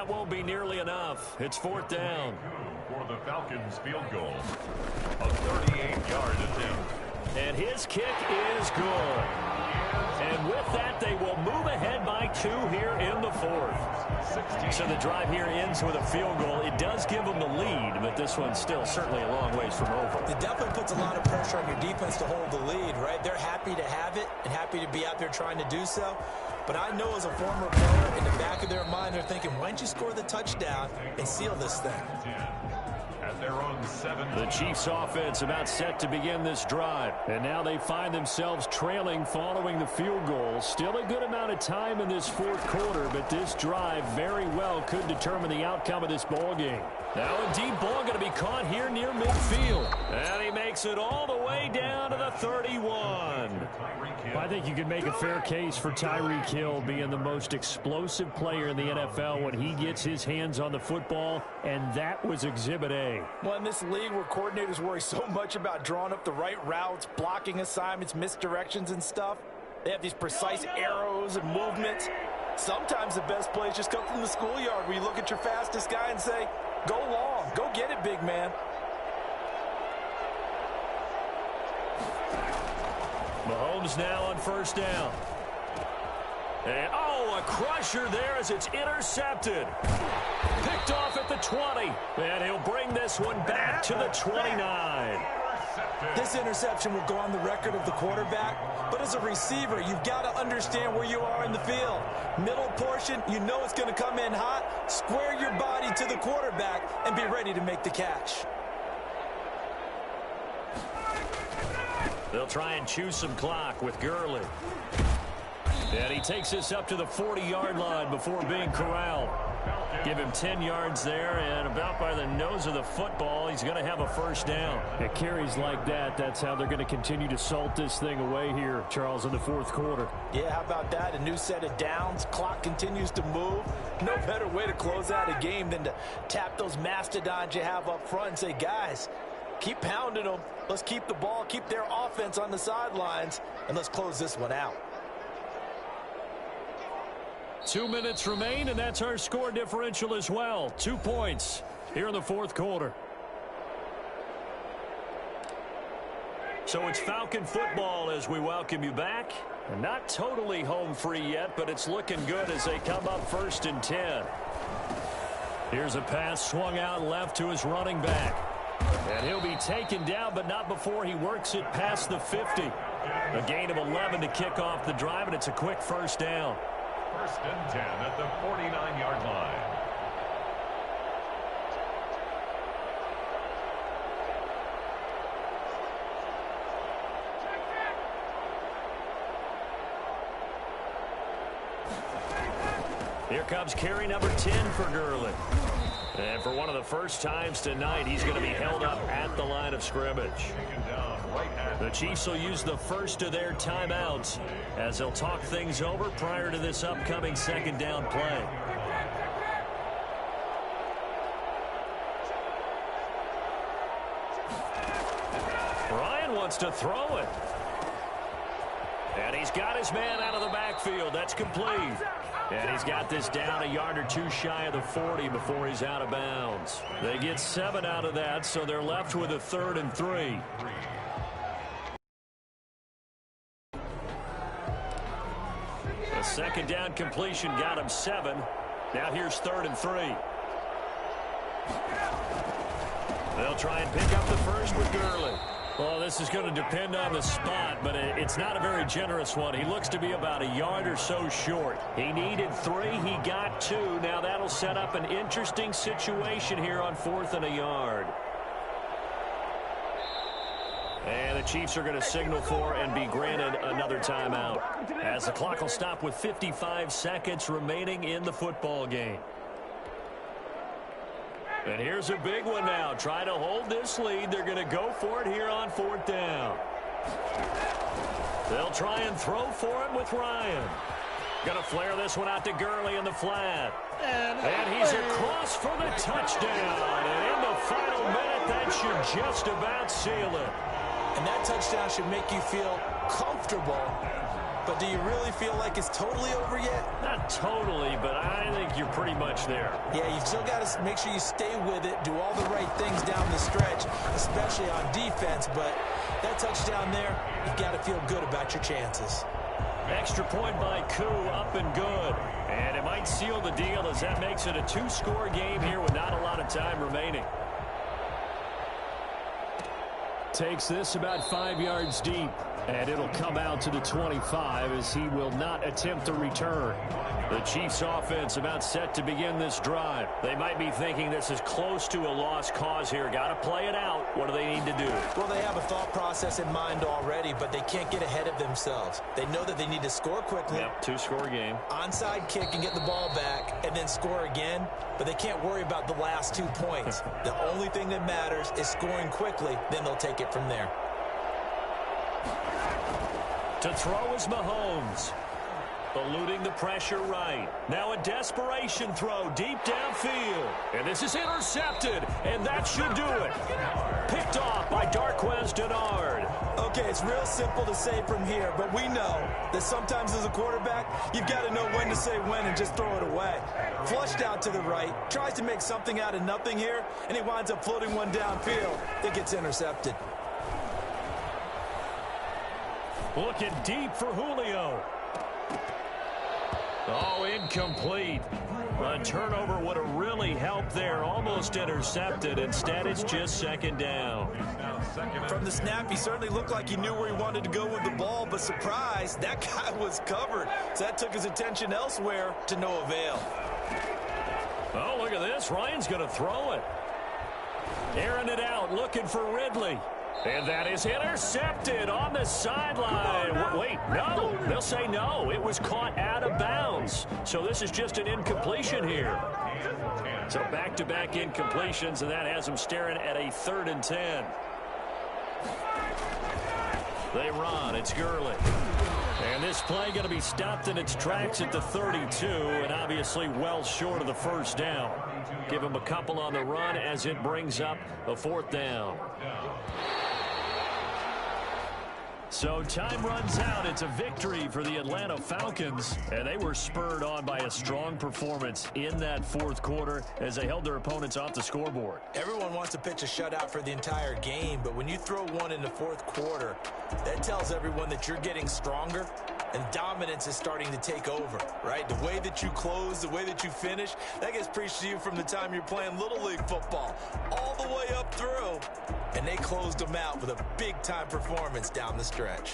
that won't be nearly enough. It's fourth down. For the Falcons field goal. A 38-yard attempt. And his kick is good. And with that, they will move ahead by 2 here in the fourth. So the drive here ends with a field goal. It does give them the lead, but this one's still certainly a long ways from over. It definitely puts a lot of pressure on your defense to hold the lead, right? They're happy to have it and happy to be out there trying to do so. But I know as a former player, in the back of their mind, they're thinking, why don't you score the touchdown and seal this thing? The Chiefs offense about set to begin this drive. And now they find themselves trailing following the field goal. Still a good amount of time in this fourth quarter, but this drive very well could determine the outcome of this ball game. Now a deep ball going to be caught here near midfield. And he makes it all the way down to the 31. I think you could make a fair case for Tyreek Hill being the most explosive player in the NFL when he gets his hands on the football, and that was Exhibit A. Well, in this league where coordinators worry so much about drawing up the right routes, blocking assignments, misdirections and stuff, they have these precise arrows and movements. Sometimes the best plays just come from the schoolyard where you look at your fastest guy and say, go long, go get it, big man. Mahomes now on first down. And, a crusher there as it's intercepted. Picked off at the 20. And he'll bring this one back to the 29. This interception will go on the record of the quarterback, but as a receiver, you've got to understand where you are in the field. Middle portion, you know it's going to come in hot. Square your body to the quarterback and be ready to make the catch. They'll try and chew some clock with Gurley. And he takes this up to the 40-yard line before being corralled. Give him 10 yards there, and about by the nose of the football, he's going to have a first down. It carries like that. That's how they're going to continue to salt this thing away here, Charles, in the fourth quarter. Yeah, how about that? A new set of downs. Clock continues to move. No better way to close out a game than to tap those mastodons you have up front and say, guys, keep pounding them. Let's keep the ball, keep their offense on the sidelines, and let's close this one out. 2 minutes remain, and that's our score differential as well. 2 points here in the fourth quarter. So it's Falcon football as we welcome you back. And not totally home free yet, but it's looking good as they come up first and 10. Here's a pass swung out left to his running back. And he'll be taken down, but not before he works it past the 50. A gain of 11 to kick off the drive, and it's a quick first down. First and 10 at the 49-yard line. Here comes carry number 10 for Gurley. And for one of the first times tonight, he's going to be held up at the line of scrimmage. The Chiefs will use the first of their timeouts as they'll talk things over prior to this upcoming second down play. Ryan wants to throw it. And he's got his man out of the backfield. That's complete. And he's got this down a yard or two shy of the 40 before he's out of bounds. They get 7 out of that, so they're left with a 3rd and 3. A second down completion got him 7. Now here's 3rd and 3. They'll try and pick up the first with Gurley. Well, this is going to depend on the spot, but it's not a very generous one. He looks to be about a yard or so short. He needed 3. He got 2. Now that'll set up an interesting situation here on 4th and a yard. And the Chiefs are going to signal for and be granted another timeout, as the clock will stop with 55 seconds remaining in the football game. And here's a big one now. Try to hold this lead. They're going to go for it here on 4th down. They'll try and throw for it with Ryan. Going to flare this one out to Gurley in the flat. And he's across for the touchdown. And in the final minute, that should just about seal it. And that touchdown should make you feel comfortable. but do you really feel like it's totally over yet? Not totally, but I think you're pretty much there. Yeah, you've still got to make sure you stay with it, do all the right things down the stretch, especially on defense, but that touchdown there, you've got to feel good about your chances. Extra point by Koo, up and good. And it might seal the deal as that makes it a two-score game here with not a lot of time remaining. Takes this about 5 yards deep, and it'll come out to the 25 as he will not attempt the return. The Chiefs offense about set to begin this drive. They might be thinking this is close to a lost cause here. Got to play it out. What do they need to do? Well, they have a thought process in mind already, but they can't get ahead of themselves. They know that they need to score quickly. Yep, two-score game. Onside kick and get the ball back and then score again, but they can't worry about the last 2 points. The only thing that matters is scoring quickly, then they'll take it from there. To throw is Mahomes. Eluding the pressure right. Now a desperation throw deep downfield. And this is intercepted, and that should do it. Picked off by Darqueze Dennard. Okay, it's real simple to say from here, but we know that sometimes as a quarterback, you've got to know when to say when and just throw it away. Flushed out to the right, tries to make something out of nothing here, and he winds up floating one downfield. It gets intercepted. Looking deep for Julio. Oh, incomplete. A turnover would have really helped there. Almost intercepted. Instead, it's just second down. From the snap, he certainly looked like he knew where he wanted to go with the ball, but surprise, that guy was covered. So that took his attention elsewhere to no avail. Oh, look at this. Ryan's going to throw it. Airing it out, looking for Ridley. And that is intercepted on the sideline. Wait, no. They'll say no. It was caught out of bounds. So this is just an incompletion here. So back-to-back incompletions, and that has them staring at a 3rd and 10. They run. It's Gurley. And this play going to be stopped in its tracks at the 32, and obviously well short of the first down. Give him a couple on the run as it brings up a 4th down. So time runs out. It's a victory for the Atlanta Falcons, and they were spurred on by a strong performance in that 4th quarter as they held their opponents off the scoreboard. Everyone wants to pitch a shutout for the entire game, but when you throw one in the 4th quarter, that tells everyone that you're getting stronger and dominance is starting to take over, right? The way that you close, the way that you finish, that gets preached to you from the time you're playing Little League football all the way up through. And they closed them out with a big-time performance down the stretch.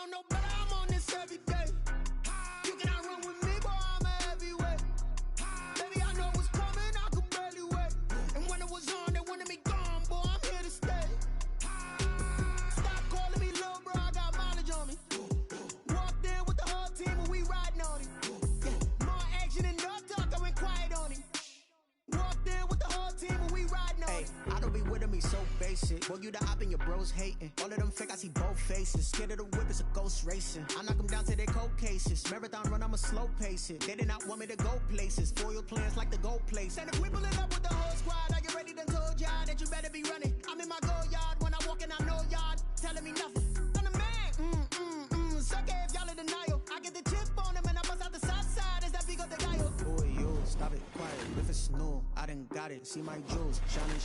know no better, I'm on this every day. You cannot run with me, boy, I'm a heavyweight. Baby, I know what's coming, I could barely wait. And when it was on, they wanted me gone, boy, I'm here to stay. Stop calling me little bro, I got mileage on me. Walked in with the whole team and we riding on it. Yeah, more action and no talk, I went quiet on it. Walked in with the whole team and we riding on it. I don't be with me so basic. Boy, you the op and your bros hating. All of them fake, I see both faces. Scared of the whip, it's a ghost racing. I knock them down to their cold cases. Marathon run, I'ma slow pace it. They did not want me to go places. Foil plans like the gold place. And if we pulling up with the whole squad, I get ready done told y'all that you better be running. I'm in my go yard, when I walk in, I know y'all telling me nothing. I'm the man, suck it if y'all in denial. I get the chip on them and I bust out the south side as that big of the guy. Boy, you, stop it, quiet. If it's new, I done got it. See my jewels,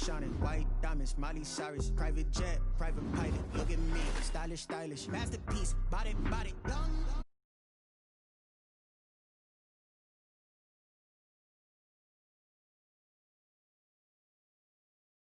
shining, white diamonds, Miley Cyrus. Private jet, private pilot, look at me. Stylish, masterpiece, body, young.